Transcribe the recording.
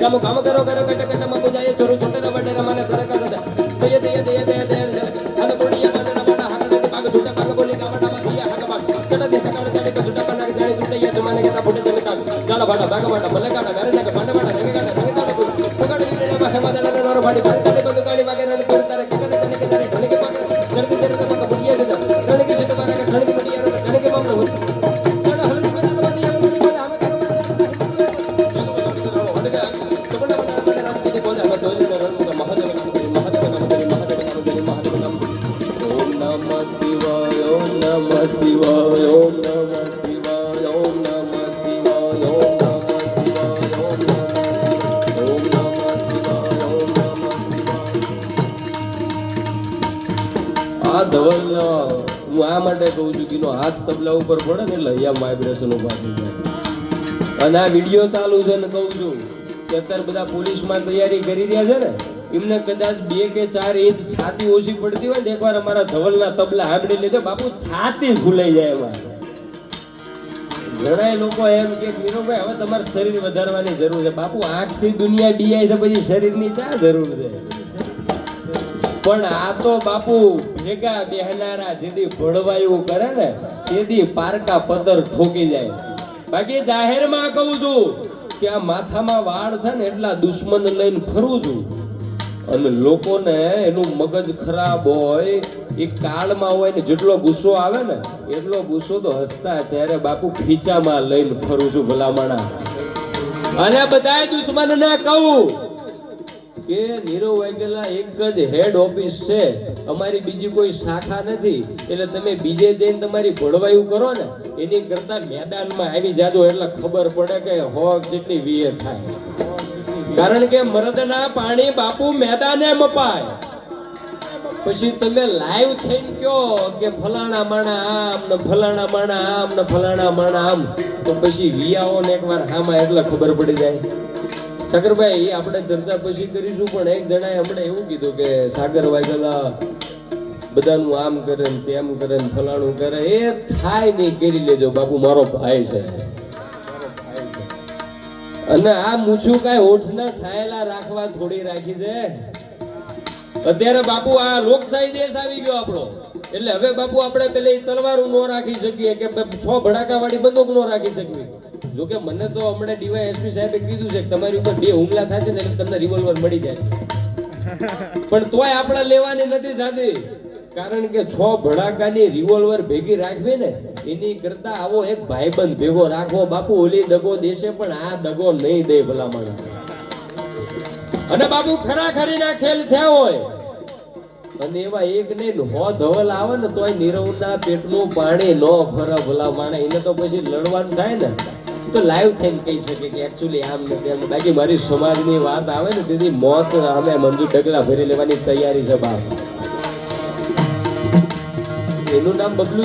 સામુ કામ કરો કરો કટ કટ માં બુજાય ચોરો છોટે બડે રમાને સરકા સદા દય દય દય દય દય અને બોડિયા બાડા બાડા હાથ દે પાગ છોટા પાગ બોલી કામડા માં દિયા હાક પાગ કટ દે સકાળ કાડે કો છોટા બના જાણે છૂટૈયા જમાને કેતા ફોટે જમતા ગાલા બાડા બાગ બાડા ભલે કાડા ઘરે ના બાડા બાડા રંગે કાડા પગાડ ઈડે માં હેમાદા નોર બાડી કાડે બગ ગાડી વાગે રન કરતા રે કને કને કે તારે ધણે કે પાગ જલ્દી જલ્દી પાગ બોડિયા જતા ધણે કે સિદ્ધ મારા ધણે કે બોડિયા ધણે કે મામલો ધવલ હું આ માટે કહું છું કે હાથ તબલા ઉપર પડે ને એટલે અહીંયા વાઇબ્રેશન ઉભા થઈ જાય અને આ વિડીયો ચાલુ છે ને કહું છું કે અત્યારે બધા પોલીસમાં તૈયારી કરી રહ્યા છે ને એમને કદાચ 2 કે 4 ઇંચ છાતી ઓછી પડતી હોય ને એકવાર અમારા ધવલના તબલા સાંભળી લીધો બાપુ છાતી ફૂલાઈ જાય એમાં ઘણા લોકો એમ કે મીરુભાઈ હવે તમારે શરીર વધારવાની જરૂર છે બાપુ આંખથી દુનિયા ડીઆઈ છે પછી શરીરની ક્યાં જરૂર છે પણ આ તો બાપુ ભેગા બેહનારા જેથી ભળવાયું કરે ને તેથી પારકા પથ્થર ઠોકી જાય બાકી જાહેરમાં કહું છું કે આ માથામાં વાળ છે ને એટલા દુશ્મન લઈને ફરું છું અને લોકોને એનું મગજ ખરાબ હોય એ કાળમાં હોય ને જેટલો ગુસ્સો આવે ને એટલો ગુસ્સો તો હસતા ચહેરે બાપુ ખીચામાં લઈને ફરું છું ભલામણા અને બધાય દુશ્મનને કહું કે નીરવ વાઘેલા એક જ હેડ ઓફિસ છે અમારી બીજી કોઈ શાખા નથી એટલે તમે બીજે જઈને તમારી ભળવાયું કરો ને એની કરતા મેદાનમાં આવી જાજો એટલે ખબર પડે કે હોક જેટલી વીએ થાય કારણ કે મરદના પાણી બાપુ મેદાને મપાય પછી તમે લાઈવ થઈને કયો કે ફલાણા માણા આમ ને ફલાણા માણા આમ ને ફલાણા માણા આમ તો પછી વિયાઓ ને એકવાર હામાં એટલે ખબર પડી જાય સાગરભાઈ આપણે ચર્ચા પછી કરીશું પણ એક જણાએ હમણાં એવું કીધું કે સાગર વાઘેલા બધાનું આમ કરે ને તેમ કરે ને ફલાણું કરે એ થાય નહીં કરી લેજો બાપુ મારો ભાઈ છે અને આ મૂછું કાંઈ હોઠના છાયેલા રાખવા થોડી રાખી છે અત્યારે બાપુ આ લોકશાહી દેશ આવી ગયો આપણો એટલે હવે બાપુ આપણે પેલી તલવારું ન રાખી શકીએ કે 6 ભડાકા વાળી બંદૂક ન રાખી શકીએ જોકે મને તો હમણાં ડીવાયએસપી સાહેબે કીધું છે કે તમારી ઉપર 2 હુમલા થશે ને એટલે તમને રિવોલ્વર મળી જાય પણ તોય આપણે લેવાની નથી થતી કારણ કે 6 ભડાકાની રિવોલ્વર ભેગી રાખવી ને એની કરતા આવો એક ભાઈબંધ ભેગો રાખવો બાપુ ઓલી દગો દેશે પણ આ દગો નહીં દે ભલામણ અને બાપુ ખરાખરીના ખેલ થયા હોય અને એવા એક ને હો ધવલ આવે ને તોય નીરવના પેટનું પાણી ન ફરે ભલામણ એને તો પછી લડવાનું થાય ને તો લાઈવ થઈને કહી શકે કે એકચ્યુઅલી આમ નથી આમ બાકી મારી સમાજની વાત આવે ને તેથી મોત અમે મંજુ ઢગલા ભરી લેવાની તૈયારી છે બાપ એનું નામ બદલું